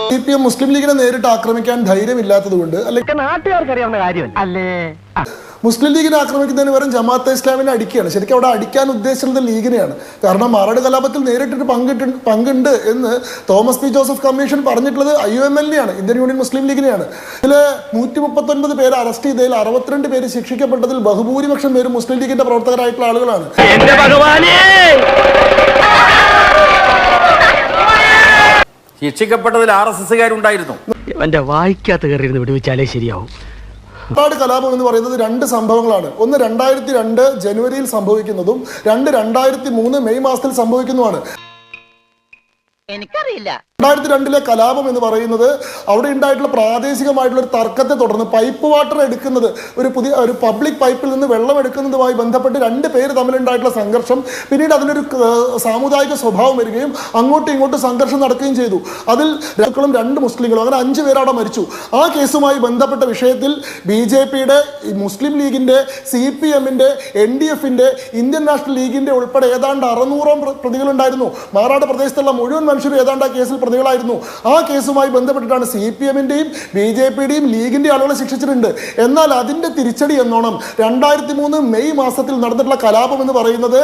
CPM മുസ്ലിം ലീഗിനെ നേരിട്ട് ആക്രമിക്കാൻ ധൈര്യമില്ലാത്തത് കൊണ്ട് അല്ലെങ്കിൽ നാട്ടുകാർക്ക് അറിയാവുന്ന കാര്യമല്ല അല്ലേ? മുസ്ലിം ലീഗിനെ ആക്രമിക്കുന്നതിന് പകരം ജമാഅത്തെ ഇസ്ലാമിനെ അടിക്കുകയാണ്. ശരിക്കും അവിടെ അടിക്കാൻ ഉദ്ദേശിച്ചത് ലീഗിനെയാണ്. കാരണം മാറാട് കലാപത്തിൽ നേരിട്ടിട്ട് പങ്കുണ്ട് എന്ന് തോമസ് പി ജോസഫ് കമ്മീഷൻ പറഞ്ഞിട്ടുള്ളത് IUML-നെയാണ്, ഇന്ത്യൻ യൂണിയൻ മുസ്ലിം ലീഗിനെയാണ്. ഇതിൽ 139 പേര് അറസ്റ്റ് ചെയ്തതിൽ 62 പേര് ശിക്ഷിക്കപ്പെട്ടതിൽ ബഹുഭൂരിപക്ഷം പേര് മുസ്ലിം ലീഗിന്റെ പ്രവർത്തകരായിട്ടുള്ള ആളുകളാണ്. ശിക്ഷിക്കപ്പെട്ടതിൽ RSS-കാരുണ്ടായിരുന്നു. എന്റെ വായിക്കാത്ത കയറിയിരുന്ന് വിടുവിച്ചാലേ ശരിയാവും. മാറാട് കലാപം എന്ന് പറയുന്നത് 2 സംഭവങ്ങളാണ്. ഒന്ന് 2002 ജനുവരിയിൽ സംഭവിക്കുന്നതും 2003 മെയ് മാസത്തിൽ സംഭവിക്കുന്നതുമാണ്. എനിക്കറിയില്ല. 2002 കലാപം എന്ന് പറയുന്നത് അവിടെ ഉണ്ടായിട്ടുള്ള പ്രാദേശികമായിട്ടുള്ള ഒരു തർക്കത്തെ തുടർന്ന് പൈപ്പ് വാട്ടർ എടുക്കുന്നത് ഒരു പബ്ലിക് പൈപ്പിൽ നിന്ന് വെള്ളം എടുക്കുന്നതുമായി ബന്ധപ്പെട്ട് 2 പേര് തമ്മിലുണ്ടായിട്ടുള്ള സംഘർഷം, പിന്നീട് അതിനൊരു സാമുദായിക സ്വഭാവം വരികയും അങ്ങോട്ടും ഇങ്ങോട്ടും സംഘർഷം നടക്കുകയും ചെയ്തു. അതിൽ 2 മുസ്ലിങ്ങളും അങ്ങനെ 5 പേര് അവിടെ മരിച്ചു. ആ കേസുമായി ബന്ധപ്പെട്ട വിഷയത്തിൽ BJP-യുടെ, മുസ്ലിം ലീഗിന്റെ, CPM-ന്റെ, NDF-ന്റെ, ഇന്ത്യൻ നാഷണൽ ലീഗിന്റെ ഉൾപ്പെടെ ഏതാണ്ട് 600ഓളം പ്രതികളുണ്ടായിരുന്നു. മാറാട് പ്രദേശത്തുള്ള മുഴുവൻ മനുഷ്യരും ഏതാണ്ട് ആ കേസിൽ പ്രതികളായിരുന്നു. ആ കേസുമായി ബന്ധപ്പെട്ടിട്ടാണ് CPM-ന്റെയും BJP-യുടെയും ലീഗിന്റെ ആളുകളെ ശിക്ഷിച്ചിട്ടുണ്ട്. എന്നാൽ അതിന്റെ തിരിച്ചടി എന്നോണം 2003 മെയ് മാസത്തിൽ നടന്നിട്ടുള്ള കലാപം എന്ന് പറയുന്നത്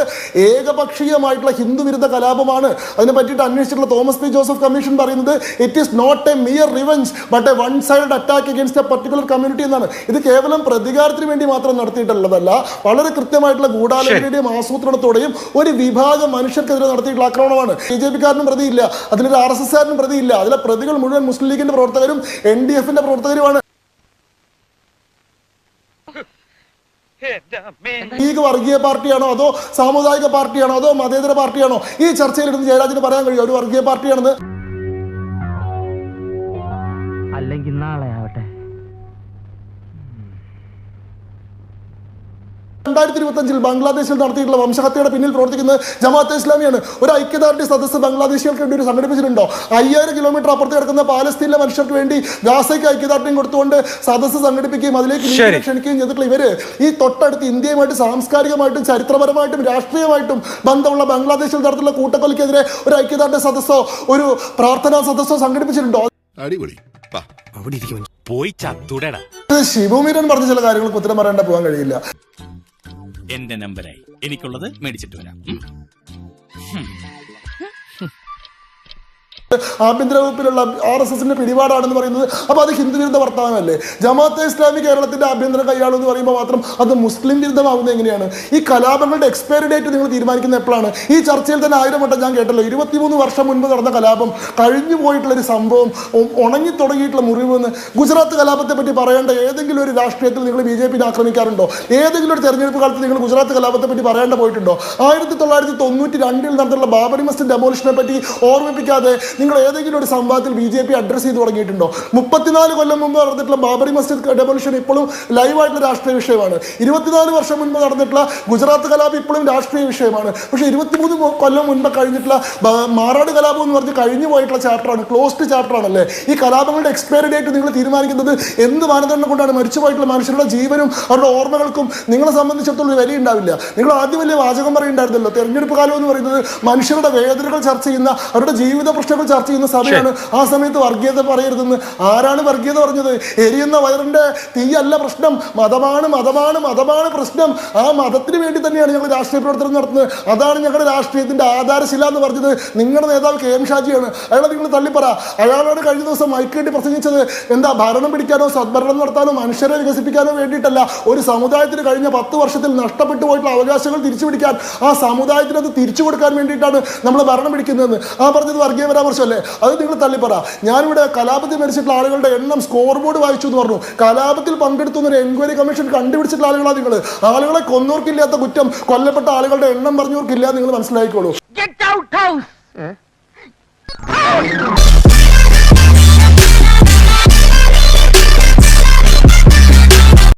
ഏകപക്ഷീയമായിട്ടുള്ള ഹിന്ദു വിരുദ്ധ കലാപമാണ്. അതിനെ പറ്റിയിട്ട് അന്വേഷിച്ചിട്ടുള്ള തോമസ് പി ജോസഫ് കമ്മീഷൻ പറയുന്നത് it is not a mere revenge but a one side attack against a particular community എന്നാണ്. ഇത് കേവലം പ്രതികാരത്തിന് വേണ്ടി മാത്രം നടത്തിയിട്ടുള്ളതല്ല, വളരെ കൃത്യമായിട്ടുള്ള ഗൂഢാലോചനയുടെയും ആസൂത്രണത്തോടെയും ഒരു വിഭാഗം മനുഷ്യർക്കെതിരെ നടത്തിയിട്ടുള്ള ആക്രമണമാണ്. BJP-കാരനും പ്രതിയില്ല, അതിലൊരു RSS-കാരനും പ്രതിയില്ല. അതിലെ പ്രതികൾ മുഴുവൻ മുസ്ലിം ലീഗിന്റെ പ്രവർത്തകരും NDF-ന്റെ പ്രവർത്തകരുമാണ്. ലീഗ് വർഗീയ പാർട്ടിയാണോ അതോ സാമുദായിക പാർട്ടിയാണോ അതോ മതേതര പാർട്ടിയാണോ? ഈ ചർച്ചയിലിരുന്ന് ജയരാജന് പറയാൻ കഴിയും ഒരു വർഗീയ പാർട്ടിയാണെന്ന്? അല്ലെങ്കിൽ നാളെ ആവട്ടെ. 2025 ബംഗ്ലാദേശിൽ നടത്തിയിട്ടുള്ള വംശഹത്യയുടെ പിന്നിൽ പ്രവർത്തിക്കുന്നത് ജമാഅത്തെ ഇസ്ലാമിയാണ്. ഒരു ഐക്യദാർഢ്യ സദസ്സ് ബംഗ്ലാദേശികൾക്ക് വേണ്ടി സംഘടിപ്പിച്ചിട്ടുണ്ടോ? 5000 കിലോമീറ്റർ അപ്പുറത്ത് കിടക്കുന്ന പാലസ്തീനിലെ മനുഷ്യർക്ക് വേണ്ടി ഗാസയ്ക്ക് ഐക്യദാർഢ്യം കൊടുത്തുകൊണ്ട് സദസ്സ് സംഘടിപ്പിക്കുകയും അതിലേക്ക് ക്ഷണിക്കുകയും ചെയ്തിട്ടുള്ള ഇവര് ഈ തൊട്ടടുത്ത് ഇന്ത്യയുമായിട്ട് സാംസ്കാരികമായിട്ടും ചരിത്രപരമായിട്ടും രാഷ്ട്രീയമായിട്ടും ബന്ധമുള്ള ബംഗ്ലാദേശിൽ നടത്തുന്ന കൂട്ടക്കൊലയ്ക്കെതിരെ ഒരു ഐക്യദാർഢ്യ സദസ്സോ ഒരു പ്രാർത്ഥനാ സദസ്സോ സംഘടിപ്പിച്ചിട്ടുണ്ടോ? ശിവമീരൻ പറഞ്ഞ ചില കാര്യങ്ങൾക്ക് ഉത്തരം പറയാണ്ട് പോകാൻ കഴിയില്ല. എന്റെ നമ്പറായി എനിക്കുള്ളത് മേടിച്ചിട്ട് വരാം. ആഭ്യന്തര വകുപ്പിലുള്ള RSS-ന്റെ പിടിപാടാണെന്ന് പറയുന്നത് അപ്പോൾ അത് ഹിന്ദു വിരുദ്ധ വർത്തമാനമല്ലേ? ജമാഅത്തെ ഇസ്ലാമി കേരളത്തിന്റെ ആഭ്യന്തര കൈയാളെന്ന് പറയുമ്പോൾ മാത്രം അത് മുസ്ലിം വിരുദ്ധമാവുന്നത് എങ്ങനെയാണ്? ഈ കലാപങ്ങളുടെ എക്സ്പയറി ഡേറ്റ് നിങ്ങൾ തീരുമാനിക്കുന്ന എപ്പോഴാണ്? ഈ ചർച്ചയിൽ തന്നെ 1000 വട്ടം ഞാൻ കേട്ടല്ലോ 23 വർഷം മുൻപ് നടന്ന കലാപം, കഴിഞ്ഞു പോയിട്ടുള്ളൊരു സംഭവം, ഉണങ്ങി തുടങ്ങിയിട്ടുള്ള മുറിവെന്ന്. ഗുജറാത്ത് കലാപത്തെ പറ്റി പറയേണ്ട ഏതെങ്കിലും ഒരു രാഷ്ട്രീയത്തിൽ നിങ്ങൾ BJP-നെ ആക്രമിക്കാറുണ്ടോ? ഏതെങ്കിലും ഒരു തെരഞ്ഞെടുപ്പ് കാലത്ത് നിങ്ങൾ ഗുജറാത്ത് കലാപത്തെ പറ്റി പറയേണ്ട പോയിട്ടുണ്ടോ? 1992 നടന്നിട്ടുള്ള ബാബറി മസ്ജിദ് ഡെമോളിഷനെ പറ്റി ഓർമ്മിപ്പിക്കാതെ നിങ്ങൾ ഏതെങ്കിലും ഒരു സംവാദത്തിൽ BJP അഡ്രസ് ചെയ്ത് തുടങ്ങിയിട്ടുണ്ടോ? 34 കൊല്ലം മുമ്പ് നടന്നിട്ടുള്ള ബാബറി മസ്ജിദ് ഡെമോളിഷൻ ഇപ്പോഴും ലൈവായിട്ടുള്ള രാഷ്ട്രീയ വിഷയമാണ്. 24 വർഷം മുൻപ് നടന്നിട്ടുള്ള ഗുജറാത്ത് കലാപം ഇപ്പോഴും രാഷ്ട്രീയ വിഷയമാണ്. പക്ഷേ 23 കൊല്ലം മുൻപ് കഴിഞ്ഞിട്ടുള്ള മാറാട് കലാപം എന്ന് പറഞ്ഞ് കഴിഞ്ഞു പോയിട്ടുള്ള ചാപ്റ്ററാണ്, ക്ലോസ്ഡ് ചാപ്റ്റർ ആണല്ലേ? ഈ കലാപങ്ങളുടെ എക്സ്പയറി ഡേറ്റ് നിങ്ങൾ തീരുമാനിക്കുന്നത് എന്ത് മാനദണ്ഡം കൊണ്ടാണ്? മരിച്ചു പോയിട്ടുള്ള മനുഷ്യരുടെ ജീവനും അവരുടെ ഓർമ്മകൾക്കും നിങ്ങളെ സംബന്ധിച്ചിടത്തോളം ഒരു വില ഉണ്ടാവില്ല. നിങ്ങൾ ആദ്യം വലിയ വാചകം പറയുന്നുണ്ടായിരുന്നല്ലോ, തെരഞ്ഞെടുപ്പ് കാലം എന്ന് പറയുന്നത് മനുഷ്യരുടെ വേദനകൾ ചർച്ച ചെയ്യുന്ന, അവരുടെ ജീവിത പ്രശ്നങ്ങൾ ചർച്ച ചെയ്യുന്ന സമയമാണ്. ആ സമയത്ത് വർഗീയത പറയരുതെന്ന് ആരാണ് വർഗീയത പറഞ്ഞത്? എരിയുന്ന വയറിന്റെ തീയല്ല പ്രശ്നം, മതമാണ് മതമാണ് മതമാണ് പ്രശ്നം. ആ മതത്തിന് വേണ്ടി തന്നെയാണ് ഞങ്ങൾ രാഷ്ട്രീയ പ്രവർത്തനം നടത്തുന്നത്. അതാണ് ഞങ്ങളുടെ രാഷ്ട്രീയത്തിന്റെ ആധാരശില എന്ന് പറഞ്ഞത് നിങ്ങളുടെ നേതാവ് KM ഷാജിയാണ്. അയാളെ നിങ്ങൾ തള്ളിപ്പറ. അയാളോട് കഴിഞ്ഞ ദിവസം മൈക്കേണ്ടി പ്രസംഗിച്ചത് എന്താ? ഭരണം പിടിക്കാനോ സദ്ഭരണം നടത്താനോ മനുഷ്യരെ വികസിപ്പിക്കാനോ വേണ്ടിയിട്ടല്ല. ഒരു സമുദായത്തിന് കഴിഞ്ഞ 10 വർഷത്തിൽ നഷ്ടപ്പെട്ടു പോയിട്ടുള്ള അവകാശങ്ങൾ തിരിച്ചു പിടിക്കാൻ, ആ സമുദായത്തിന് അത് തിരിച്ചു കൊടുക്കാൻ വേണ്ടിയിട്ടാണ് നമ്മൾ ഭരണം പിടിക്കുന്നതെന്ന് ആ പറഞ്ഞത് വർഗീയ പരാമർശമല്ലേ? അത് നിങ്ങൾ തള്ളിപ്പറ. ഞാനിവിടെ കലാപത്തിൽ മരിച്ചിട്ടുള്ള ആളുകളുടെ എണ്ണം സ്കോർ ബോർഡ് വായിച്ചു എന്ന് പറഞ്ഞു. കലാപത്തിൽ പങ്കെടുത്തു എന്നൊരു എൻക്വയറി കമ്മീഷൻ കണ്ടുപിടിച്ചിട്ടുള്ള ആളുകളാണ് നിങ്ങൾ. ആളുകളെ കൊന്നവർക്കില്ലാത്ത കുറ്റം കൊല്ലപ്പെട്ട ആളുകളുടെ എണ്ണം പറഞ്ഞവർക്കില്ല. നിങ്ങൾ മനസ്സിലാക്കിക്കോളൂ.